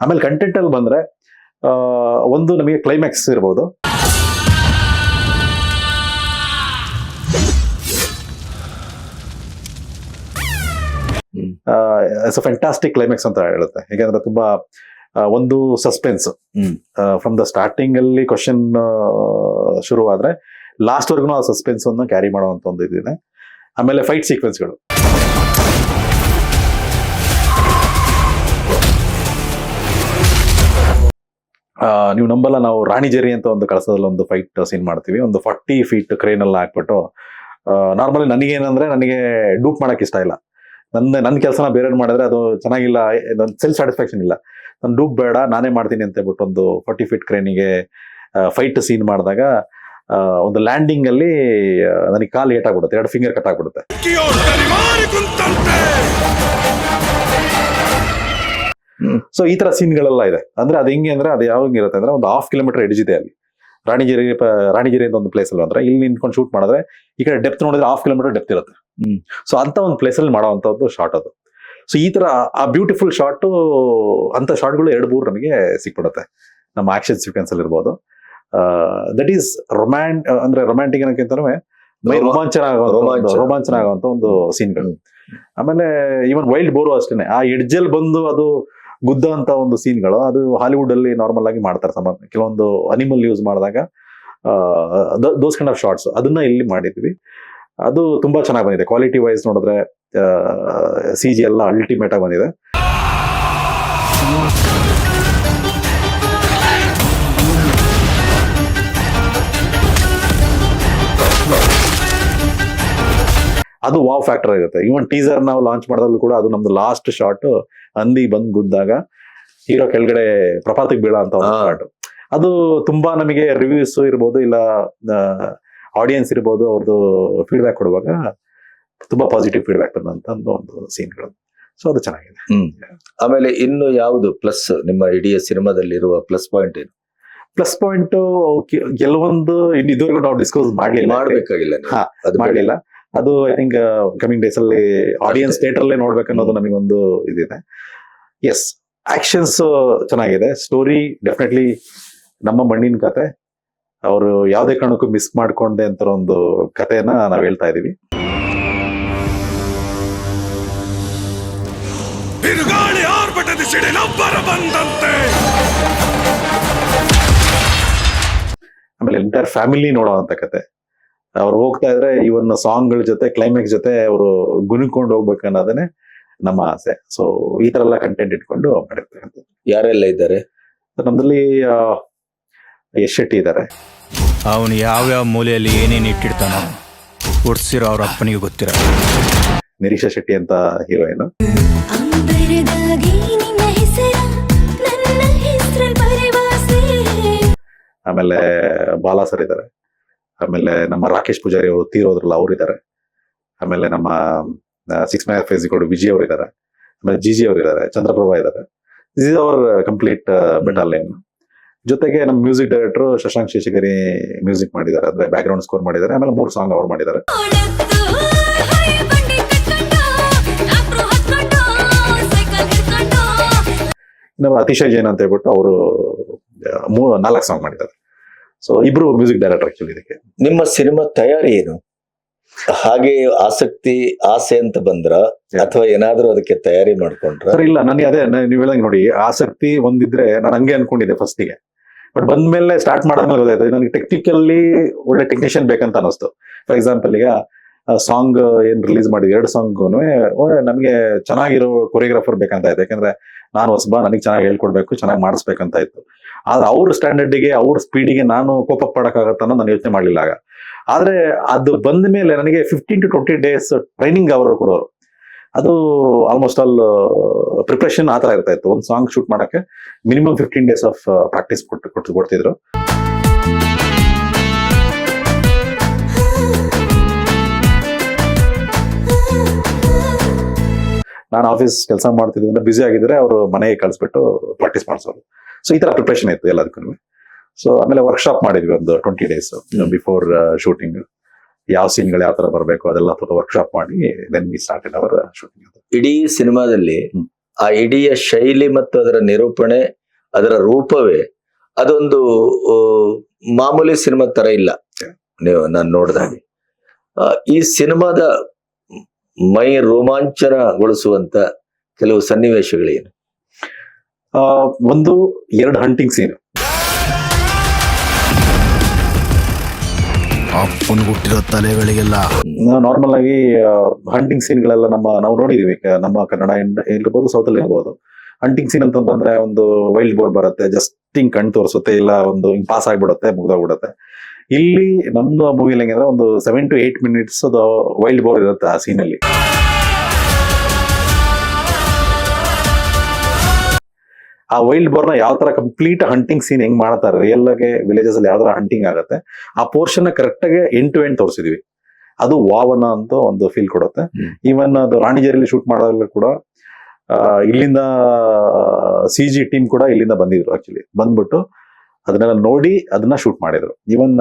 ಆಮೇಲೆ ಕಂಟೆಂಟ್ ಅಲ್ಲಿ ಬಂದ್ರೆ ಒಂದು ನಮಗೆ ಕ್ಲೈಮ್ಯಾಕ್ಸ್ ಇರ್ಬೋದು. ಫ್ಯಾಂಟಾಸ್ಟಿಕ್ ಕ್ಲೈಮ್ಯಾಕ್ಸ್ ಅಂತ ಹೇಳುತ್ತೆ. ಯಾಕಂದ್ರೆ ತುಂಬಾ ಒಂದು ಸಸ್ಪೆನ್ಸ್ ಫ್ರಮ್ ದ ಸ್ಟಾರ್ಟಿಂಗ್ ಅಲ್ಲಿ ಕ್ವಶನ್ ಶುರುವಾದ್ರೆ ಲಾಸ್ಟ್ ವರ್ಗು ಆ ಸಸ್ಪೆನ್ಸ್ ಅನ್ನು ಕ್ಯಾರಿ ಮಾಡುವಂತ ಒಂದು ಇದಿದೆ. ಆಮೇಲೆ ಫೈಟ್ ಸೀಕ್ವೆನ್ಸ್ಗಳು, ನೀವು ನಂಬಲ್ಲ, ನಾವು ರಾಣಿಜೇರಿ ಅಂತ ಒಂದು ಕಳಸದಲ್ಲಿ ಒಂದು ಫೈಟ್ ಸೀನ್ ಮಾಡ್ತೀವಿ. ಒಂದು 40 feet ಕ್ರೇನ್ ಎಲ್ಲ ಹಾಕ್ಬಿಟ್ಟು, ನಾರ್ಮಲಿ ನನಗೇನಂದ್ರೆ ನನಗೆ ಡೂಪ್ ಮಾಡಕ್ ಇಷ್ಟ ಇಲ್ಲ. ನನ್ನ ಕೆಲಸನ ಬೇರೆಯವ್ರು ಮಾಡಿದ್ರೆ ಅದು ಚೆನ್ನಾಗಿಲ್ಲ, ನನ್ನ ಸೆಲ್ಫ್ ಸ್ಯಾಟಿಸ್ಫ್ಯಾಕ್ಷನ್ ಇಲ್ಲ. ನಾನು ಡೂಪ್ ಬೇಡ, ನಾನೇ ಮಾಡ್ತೀನಿ ಅಂತ ಹೇಳ್ಬಿಟ್ಟು ಒಂದು 40 feet ಕ್ರೇನಿಗೆ ಫೈಟ್ ಸೀನ್ ಮಾಡಿದಾಗ ಒಂದು ಲ್ಯಾಂಡಿಂಗ್ ಅಲ್ಲಿ ನನಗೆ ಕಾಲು ಏಟ್ ಆಗ್ಬಿಡುತ್ತೆ, 2 ಫಿಂಗರ್ ಕಟ್ ಆಗ್ಬಿಡುತ್ತೆ. ಸೊ ಈ ತರ ಸೀನ್ಗಳೆಲ್ಲ ಇದೆ. ಅಂದ್ರೆ ಅದು ಹೆಂಗೆ ಅಂದ್ರೆ ಅದು ಯಾವ ಇರುತ್ತೆ ಅಂದ್ರೆ ಒಂದು 1/2 kilometer ಎಡ್ಜ್ ಇದೆ ಅಲ್ಲಿ. ರಾಣಿಜೇರಿ ಅಂತ ಒಂದು ಪ್ಲೇಸ್ ಅಲ್ಲಿ ಅಂದ್ರೆ ಇಲ್ಲಿ ನಿಂತ್ಕೊಂಡು ಶೂಟ್ ಮಾಡಿದ್ರೆ ಈ ಕಡೆ ಡೆಪ್ತ್ ನೋಡಿದ್ರೆ 1/2 kilometer ಡೆಪ್ತ್ ಇರುತ್ತೆ. ಸೊ ಅಂತ ಒಂದು ಪ್ಲೇಸ್ ಅಲ್ಲಿ ಮಾಡುವಂತದ್ದು ಶಾರ್ಟ್ ಅದು. ಸೊ ಈ ತರ ಆ ಬ್ಯೂಟಿಫುಲ್ ಶಾರ್ಟ್ ಅಂತ ಶಾರ್ಟ್ಗಳು 2-3 ನಮಗೆ ಸಿಕ್ಬಿಡುತ್ತೆ ನಮ್ಮ ಆಕ್ಷನ್ ಸೀಕ್ವೆನ್ಸ್ ಅಲ್ಲಿ ಇರ್ಬೋದು. ದಟ್ ಈಸ್ ರೊಮ್ಯಾಂಟಿಕ್ ಅನ್ನೋಕ್ಕಿಂತನೂ ರೋಮಾಂಚನ ಆಗುವಂತ ಒಂದು ಸೀನ್ಗಳು. ಆಮೇಲೆ ಈವನ್ ವೈಲ್ಡ್ ಬೋರು ಅಷ್ಟೇನೆ, ಆ ಎಡ್ಜಲ್ಲಿ ಬಂದು ಅದು ಗುದ್ದ ಅಂತ ಒಂದು ಸೀನ್ಗಳು ಅದು ಹಾಲಿವುಡ್ ಅಲ್ಲಿ ನಾರ್ಮಲ್ ಆಗಿ ಮಾಡ್ತಾರೆ. ಕೆಲವೊಂದು ಅನಿಮಲ್ ಯೂಸ್ ಮಾಡಿದಾಗ ದೋಸ್ ಕೈಂಡ್ ಆಫ್ ಶಾರ್ಟ್ಸ್ ಅದನ್ನ ಇಲ್ಲಿ ಮಾಡಿದ್ವಿ. ಅದು ತುಂಬಾ ಚೆನ್ನಾಗಿ ಬಂದಿದೆ. ಕ್ವಾಲಿಟಿ ವೈಸ್ ನೋಡಿದ್ರೆ CG ಎಲ್ಲ ಅಲ್ಟಿಮೇಟ್ ಆಗಿ ಬಂದಿದೆ. ಅದು ವಾವ್ ಫ್ಯಾಕ್ಟರ್ ಆಗುತ್ತೆ. ಇವನ್ ಟೀಸರ್ ನಾವು ಲಾಂಚ್ ಮಾಡಿದಾಗಲೂ ಕೂಡ ಅದು ನಮ್ದು ಲಾಸ್ಟ್ ಶಾರ್ಟ್ ಹಂದಿ ಬಂದ್ ಗುದ್ದಾಗ ಹೀರೋ ಕೆಳಗಡೆ ಪ್ರಪಾತಕ್ಕೆ ಬೀಳ ಅಂತ ಒಂದು ಶಾರ್ಟ್. ಅದು ತುಂಬಾ ನಮಗೆ ರಿವ್ಯೂಸ್ ಇರ್ಬೋದು, ಇಲ್ಲ ಆಡಿಯನ್ಸ್ ಇರ್ಬೋದು, ಅವ್ರದ್ದು ಫೀಡ್ಬ್ಯಾಕ್ ಕೊಡುವಾಗ ತುಂಬಾ ಪಾಸಿಟಿವ್ ಫೀಡ್ಬ್ಯಾಕ್ ಬಂದಂತ ಒಂದು ಸೀನ್ಗಳು. ಸೊ ಅದು ಚೆನ್ನಾಗಿದೆ. ಆಮೇಲೆ ಇನ್ನು ಯಾವುದು ಪ್ಲಸ್ ನಿಮ್ಮ ಇಡೀ ಸಿನಿಮಾದಲ್ಲಿರುವ ಪ್ಲಸ್ ಪಾಯಿಂಟ್ ಏನು? ಪ್ಲಸ್ ಪಾಯಿಂಟ್ ಕೆಲವೊಂದು ಇದುವರೆಗೂ ನಾವು ಡಿಸ್ಕಸ್ ಮಾಡ್ಬೇಕಾಗಿಲ್ಲ. ಮಾಡಲಿಲ್ಲ. ಅದು ಐ ಥಿಂಕ್ ಕಮಿಂಗ್ ಡೇಸ್ ಅಲ್ಲಿ ಆಡಿಯನ್ಸ್ ಥಿಯೇಟರ್ ಅಲ್ಲೇ ನೋಡ್ಬೇಕನ್ನೋದು ನಮಗೊಂದು ಇದಿದೆ. ಎಸ್, ಆಕ್ಷನ್ಸ್ ಚೆನ್ನಾಗಿದೆ. ಸ್ಟೋರಿ ಡೆಫಿನೆಟ್ಲಿ ನಮ್ಮ ಮಣ್ಣಿನ ಕತೆ, ಅವರು ಯಾವುದೇ ಕಾರಣಕ್ಕೂ ಮಿಸ್ ಮಾಡ್ಕೊಂಡೆ ಅಂತ ಒಂದು ಕಥೆಯನ್ನ ನಾವ್ ಹೇಳ್ತಾ ಇದೀವಿ. ಆಮೇಲೆ ಎಂಟೈರ್ ಫ್ಯಾಮಿಲಿ ನೋಡುವಂತ ಕತೆ. ಅವ್ರು ಹೋಗ್ತಾ ಇದ್ರೆ ಇವನ್ ಸಾಂಗ್ಗಳ ಜೊತೆ ಕ್ಲೈಮ್ಯಾಕ್ಸ್ ಜೊತೆ ಅವರು ಗುಣಿಕೊಂಡು ಹೋಗ್ಬೇಕು ಅನ್ನೋದನ್ನೇ ನಮ್ಮ ಆಸೆ. ಸೊ ಈ ತರ ಎಲ್ಲ ಕಂಟೆಂಟ್ ಇಟ್ಕೊಂಡು ಮಾಡಿರ್ತಕ್ಕಂಥದ್ದು. ಯಾರೆಲ್ಲ ಇದ್ದಾರೆ ನಮ್ಮಲ್ಲಿ? ಯಶ್ ಶೆಟ್ಟಿ ಇದ್ದಾರೆ. ಅವನು ಯಾವ್ಯಾವ ಮೂಲೆಯಲ್ಲಿ ಏನೇನು ಇಟ್ಟಿರ್ತಾನೋ ಹುಡ್ಸಿರೋ ಅವ್ರ ಅಪ್ಪನಿಗೆ ಗೊತ್ತಿರ. ನಿರೀಕ್ಷಾ ಶೆಟ್ಟಿ ಅಂತ ಹೀರೋಯಿನ್. ಅಂಬರದಾಗಿ ನಿನ್ನ ಹೆಸರ ನನ್ನ ಹೆಸರಲ್ಲಿ ಬರೆವಾಸೆ. ಆಮೇಲೆ ಬಾಲಾ ಸರ್ ಇದ್ದಾರೆ. ಆಮೇಲೆ ನಮ್ಮ ರಾಕೇಶ್ ಪೂಜಾರಿ ಅವರು ತೀರೋದ್ರಲ್ಲ ಅವ್ರು ಇದ್ದಾರೆ. ಆಮೇಲೆ ನಮ್ಮ 6 ಮ್ಯಾನ್ ಫೇಸ್ ವಿಜಯ್ ಅವರು ಇದ್ದಾರೆ. ಆಮೇಲೆ ಜಿಜಿ ಅವರು ಇದ್ದಾರೆ, ಚಂದ್ರಪ್ರಭಾ ಇದ್ದಾರೆ. This is our complete battalion. ಜೊತೆಗೆ ನಮ್ಮ music director Shashank Sheshagiri music ಮಾಡಿದ್ದಾರೆ, ಅಂದ್ರೆ ಬ್ಯಾಕ್ ಗ್ರೌಂಡ್ ಸ್ಕೋರ್ ಮಾಡಿದ್ದಾರೆ. ಆಮೇಲೆ 3 ಸಾಂಗ್ ಅವ್ರು ಮಾಡಿದ್ದಾರೆ. ಓಡತ್ತು ಹೈ ಬಂಡಿ ಕಟ್ಕೊಂಡು ಡಾಕ್ಟ್ರು ಹತ್ಕೊಂಡು ಸೈಕಲ್ ಹಿಡ್ಕೊಂಡು. ಇನ್ನು ಅತಿಶಯ್ ಜೈನ್ ಅಂತ ಹೇಳ್ಬಿಟ್ಟು ಅವರು 4 ಸಾಂಗ್ ಮಾಡಿದ್ದಾರೆ. ಸೊ ಇಬ್ರು ಮ್ಯೂಸಿಕ್ ಡೈರೆಕ್ಟರ್ ಆಕ್ಚುಲಿ ಇದಕ್ಕೆ. ನಿಮ್ಮ ಸಿನಿಮಾ ತಯಾರಿ ಏನು? ಹಾಗೆ ಆಸಕ್ತಿ ಆಸೆ ಅಂತ ಬಂದ್ರ ಅಥವಾ ಏನಾದ್ರೂ ಅದಕ್ಕೆ ತಯಾರಿ ಮಾಡ್ಕೊಂಡ್ರ? ಸರ್ ಇಲ್ಲ, ನನಗೆ ಅದೇ ನೀವು ಹೇಳ್ದಂಗೆ ನೋಡಿ, ಆಸಕ್ತಿ ಒಂದಿದ್ರೆ ನಾನು ಹಂಗೆ ಅನ್ಕೊಂಡಿದ್ದೆ ಫಸ್ಟಿಗೆ. ಬಟ್ ಬಂದ್ಮೇಲೆ ಸ್ಟಾರ್ಟ್ ಮಾಡಿದ್ಮೇಲೆ ಗೊತ್ತಾಯ್ತು ನನಗೆ ಟೆಕ್ನಿಕಲ್ಲಿ ಒಳ್ಳೆ ಟೆಕ್ನಿಷಿಯನ್ ಬೇಕಂತ ಅನಿಸ್ತು. ಫಾರ್ ಎಕ್ಸಾಂಪಲ್ ಈಗ ಸಾಂಗ್ ಏನ್ ರಿಲೀಸ್ ಮಾಡಿದ್ವಿ 2 ಸಾಂಗ್ ನಮಗೆ ಚೆನ್ನಾಗಿರೋ ಕೊರಿಯೋಗ್ರಾಫರ್ ಬೇಕಂತ ಆಯ್ತು. ಯಾಕಂದ್ರೆ ನಾನು ಹೊಸಬ, ನನಗೆ ಚೆನ್ನಾಗಿ ಹೇಳ್ಕೊಡ್ಬೇಕು, ಚೆನ್ನಾಗಿ ಮಾಡಿಸ್ಬೇಕಂತ ಇತ್ತು. ಆದ್ರೆ ಅವ್ರ ಸ್ಟ್ಯಾಂಡರ್ಡ್ಗೆ ಅವ್ರ ಸ್ಪೀಡಿಗೆ ನಾನು ಕೋಪ ಪಡಕ್ಕಾಗತ್ತ ಅನ್ನೋ ನಾನು ಯೋಚನೆ ಮಾಡ್ಲಿಲ್ಲ ಆಗ. ಆದ್ರೆ ಅದು ಬಂದ ಮೇಲೆ ನನಗೆ 15 to 20 days ಟ್ರೈನಿಂಗ್ ಅವರು ಕೊಡೋರು. ಅದು ಆಲ್ಮೋಸ್ಟ್ ಆಲ್ ಪ್ರಿಪ್ರೇಷನ್ ಆ ತರ ಇರ್ತಾ ಇತ್ತು. ಒಂದು ಸಾಂಗ್ ಶೂಟ್ ಮಾಡಕ್ಕೆ ಮಿನಿಮಮ್ 15 days ಆಫ್ ಪ್ರಾಕ್ಟೀಸ್ ಕೊಡ್ತಿದ್ರು. ನಾನು ಆಫೀಸ್ ಕೆಲಸ ಮಾಡ್ತಿದ್ರಿಂದ ಬ್ಯುಸಿ ಆಗಿದ್ರೆ ಅವರು ಮನೆಗೆ ಕಳಿಸ್ಬಿಟ್ಟು ಪ್ರಾಕ್ಟೀಸ್ ಮಾಡಿಸೋರು. ಸೊ ಈ ತರ ಪ್ರಿಪ್ರೇಷನ್ ಇತ್ತು ಎಲ್ಲದಕ್ಕೂ. ಸೊ ಆಮೇಲೆ ವರ್ಕ್ಶಾಪ್ ಮಾಡಿದ್ವಿ ಒಂದು 20 days ಬಿಫೋರ್ ಶೂಟಿಂಗ್. ಯಾವ ಸೀನ್ಗಳು ಯಾವ ತರ ಬರಬೇಕು ಅದೆಲ್ಲ ವರ್ಕ್ಶಾಪ್ ಮಾಡಿ then we started our shooting. ಇಡೀ ಸಿನಿಮಾದಲ್ಲಿ ಆ ಇಡೀ ಶೈಲಿ ಮತ್ತು ಅದರ ನಿರೂಪಣೆ, ಅದರ ರೂಪವೇ ಅದೊಂದು ಮಾಮೂಲಿ ಸಿನಿಮಾ ತರ ಇಲ್ಲ. ನಾನು ನೋಡಿದಾಗೆ ಈ ಸಿನಿಮಾದ ಮೈ ರೋಮಾಂಚನಗೊಳಿಸುವಂತ ಕೆಲವು ಸನ್ನಿವೇಶಗಳೇನು? 2 ಹಂಟಿಂಗ್ ಸೀನ್. ಅಪ್ಪನ್ಗುಟ್ಟಿರೋ ತಲೆಗಳಿಗೆಲ್ಲ ನಾರ್ಮಲ್ ಆಗಿ ಹಂಟಿಂಗ್ ಸೀನ್ಗಳೆಲ್ಲ ನಾವು ನೋಡಿದೀವಿ. ನಮ್ಮ ಕನ್ನಡ ಇರ್ಬೋದು, ಸೌತ್ ಅಲ್ಲಿ ಇರ್ಬೋದು. ಹಂಟಿಂಗ್ ಸೀನ್ ಅಂತಂದ್ರೆ ಒಂದು ವೈಲ್ಡ್ ಬೋರ್ ಬರುತ್ತೆ, ಜಸ್ಟ್ ಹಿಂಗ್ ಕಣ್ ತೋರಿಸುತ್ತೆ, ಇಲ್ಲ ಒಂದು ಹಿಂಗ್ ಪಾಸ್ ಆಗ್ಬಿಡುತ್ತೆ, ಮುಗ್ದೋಗ್ಬಿಡುತ್ತೆ. ಇಲ್ಲಿ ನಮ್ದು ಮೂವಿಲಿ ಹೆಂಗಂದ್ರೆ ಒಂದು 7 to 8 minutes ವೈಲ್ಡ್ ಬೋರ್ ಇರುತ್ತೆ ಆ ಸೀನಲ್ಲಿ. ಆ ವೈಲ್ಡ್ ಬೋರ್ನ ಯಾವ ತರ ಕಂಪ್ಲೀಟ್ ಹಂಟಿಂಗ್ ಸೀನ್ ಹೆಂಗ್ ಮಾಡ್ತಾರೆ, ರಿಯಲ್ ಆಗಿ ವಿಲೇಜಸ್ ಅಲ್ಲಿ ಯಾವ ತರ ಹಂಟಿಂಗ್ ಆಗುತ್ತೆ, ಆ ಪೋರ್ಷನ್ ಕರೆಕ್ಟ್ ಆಗಿ ಎಂಡ್ ಟು ಎಂಡ್ ತೋರಿಸಿದ್ವಿ. ಅದು ವಾವನ ಅಂತ ಒಂದು ಫೀಲ್ ಕೊಡುತ್ತೆ. ಈವನ್ ಅದು ರಾಣಿಜೇರಿಯಲ್ಲಿ ಶೂಟ್ ಮಾಡೋದ್ರಲ್ಲಿ ಕೂಡ ಇಲ್ಲಿಂದ CG ಟೀಮ್ ಕೂಡ ಇಲ್ಲಿಂದ ಬಂದಿದ್ರು. ಆಕ್ಚುಲಿ ಬಂದ್ಬಿಟ್ಟು ಅದನ್ನೆಲ್ಲ ನೋಡಿ ಅದನ್ನ ಶೂಟ್ ಮಾಡಿದ್ರು. ಈವನ್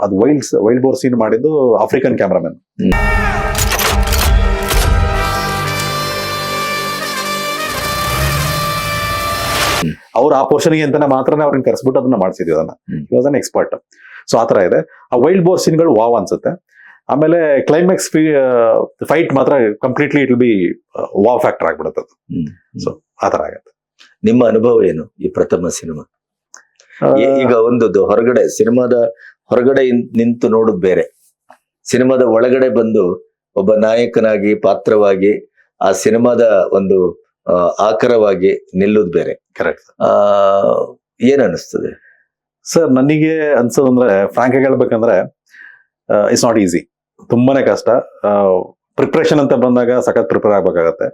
ಅದು ವೈಲ್ಡ್ ಬೋರ್ ಸೀನ್ ಮಾಡಿದ್ದು ಆಫ್ರಿಕನ್ ಕ್ಯಾಮ್ರಾಮನ್. ಅವ್ರು ಆ ಪೋರ್ಷನ್ಗೆ ಅಂತಾನೆ ಮಾತ್ರನೇ ಅವ್ರನ್ನ ಕರೆಸ್ಬಿಟ್ಟು ಅದನ್ನ ಮಾಡಿಸಿದ್ವಿ. ಅದನ್ನ ವಾಸ್ ಅನ್ ಎಕ್ಸ್ಪರ್ಟ್. ಸೊ ಆತರ ಇದೆ. ಆ ವೈಲ್ಡ್ ಬೋರ್ ಸೀನ್ಗಳು ವಾವ್ ಅನ್ಸುತ್ತೆ. ಆಮೇಲೆ ಕ್ಲೈಮ್ಯಾಕ್ಸ್ ಫೈಟ್ ಮಾತ್ರ completely it will be wow factor ಆಗ್ಬಿಡುತ್ತೆ. ಸೊ ಆತರ ಆಗತ್ತೆ. ನಿಮ್ಮ ಅನುಭವ ಏನು ಈ ಪ್ರಥಮ ಸಿನಿಮಾ? ಈಗ ಒಂದು ಹೊರಗಡೆ ಸಿನಿಮಾದ ಹೊರಗಡೆ ನಿಂತು ನೋಡುದು ಬೇರೆ, ಸಿನಿಮಾದ ಒಳಗಡೆ ಬಂದು ಒಬ್ಬ ನಾಯಕನಾಗಿ ಪಾತ್ರವಾಗಿ ಆ ಸಿನಿಮಾದ ಒಂದು ಆಕರವಾಗಿ ನಿಲ್ಲುವುದು ಬೇರೆ. ಕರೆಕ್ಟ್. ಏನ್ ಅನಿಸ್ತದೆ ಸರ್? ನನಗೆ ಅನ್ಸೋದಂದ್ರೆ ಫ್ರಾಂಕ್ ಆಗಿ ಹೇಳ್ಬೇಕಂದ್ರೆ ಇಟ್ಸ್ ನಾಟ್ ಈಸಿ, ತುಂಬಾನೇ ಕಷ್ಟ. ಪ್ರಿಪ್ರೇಷನ್ ಅಂತ ಬಂದಾಗ ಸಖತ್ ಪ್ರಿಪೇರ್ ಆಗ್ಬೇಕಾಗತ್ತೆ.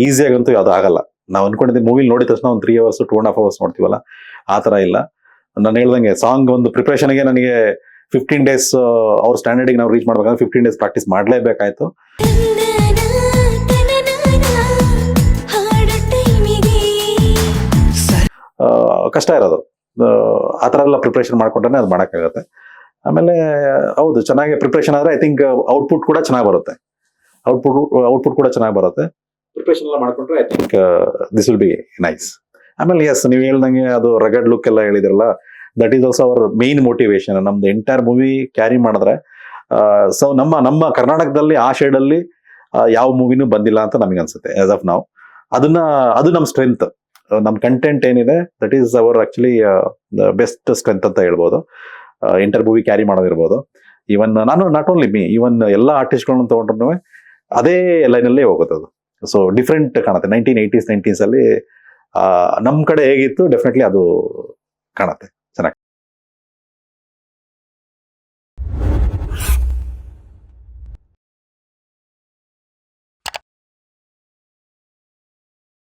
ಈಸಿಯಾಗಂತೂ ಯಾವ್ದು ಆಗಲ್ಲ. ನಾವು ಅನ್ಕೊಂಡಿದ್ದೀವಿ ಮೂವಿಲಿ ನೋಡಿದ ತಕ್ಷಣ ಒಂದು 3 hours 2.5 hours ನೋಡ್ತೀವಲ್ಲ, ಆ ತರ ಇಲ್ಲ. ನಾನು ಹೇಳ್ದಂಗೆ ಸಾಂಗ್ ಒಂದು ಪ್ರಿಪ್ರೇಷನ್ಗೆ ನನಗೆ 15 days ಅವ್ರ ಸ್ಟ್ಯಾಂಡರ್ಡಿಗೆ ನಾವು ರೀಚ್ ಮಾಡ್ಬೇಕಂದ್ರೆ 15 days ಪ್ರಾಕ್ಟೀಸ್ ಮಾಡ್ಲೇಬೇಕಾಯ್ತು. ಕಷ್ಟ ಇರೋದು. ಆ ಥರ ಎಲ್ಲ ಪ್ರಿಪ್ರೇಷನ್ ಮಾಡ್ಕೊಂಡ್ರೆ ಅದು ಮಾಡೋಕ್ಕಾಗತ್ತೆ. ಆಮೇಲೆ ಹೌದು, ಚೆನ್ನಾಗಿ ಪ್ರಿಪ್ರೇಷನ್ ಆದ್ರೆ ಐ ಥಿಂಕ್ ಔಟ್ಪುಟ್ ಕೂಡ ಚೆನ್ನಾಗಿ ಬರುತ್ತೆ. ಔಟ್ಪುಟ್ ಕೂಡ ಚೆನ್ನಾಗಿ ಬರುತ್ತೆ. ಪ್ರಿಪ್ರೇಷನ್ ಎಲ್ಲ ಮಾಡ್ಕೊಂಡ್ರೆ I think this will be nice. ಆಮೇಲೆ ಎಸ್, ನೀವು ಹೇಳ್ದಂಗೆ ಅದು ರಗಡ್ ಲುಕ್ ಎಲ್ಲ ಹೇಳಿದ್ರಲ್ಲ, that is also our main motivation. ನಮ್ದು ಎಂಟೈರ್ ಮೂವಿ ಕ್ಯಾರಿ ಮಾಡಿದ್ರೆ ಸೊ ನಮ್ಮ ಕರ್ನಾಟಕದಲ್ಲಿ ಆ ಶೇಡಲ್ಲಿ ಯಾವ ಮೂವಿನೂ ಬಂದಿಲ್ಲ ಅಂತ ನಮಗೆ ಅನ್ಸುತ್ತೆ ಆಸ್ ಆಫ್ ನಾವು. ಅದು ನಮ್ಮ ಸ್ಟ್ರೆಂತ್. ನಮ್ಮ ಕಂಟೆಂಟ್ ಏನಿದೆ that is our actually best strength ಅಂತ ಹೇಳ್ಬೋದು. ಎಂಟರ್ ಮೂವಿ ಕ್ಯಾರಿ ಮಾಡೋದಿರ್ಬೋದು. ಈವನ್ ನಾನು ನಾಟ್ ಓನ್ಲಿ ಮೀ, ಈವನ್ ಎಲ್ಲ ಆರ್ಟಿಸ್ಟ್ಗಳನ್ನ ತಗೊಂಡ್ರು ಅದೇ ಲೈನಲ್ಲೇ ಹೋಗುತ್ತೆ ಅದು. ಸೊ ಡಿಫ್ರೆಂಟ್ ಕಾಣುತ್ತೆ. 1980s 90s ಅಲ್ಲಿ ನಮ್ಮ ಕಡೆ ಹೇಗಿತ್ತು ಡೆಫಿನೆಟ್ಲಿ ಅದು ಕಾಣುತ್ತೆ.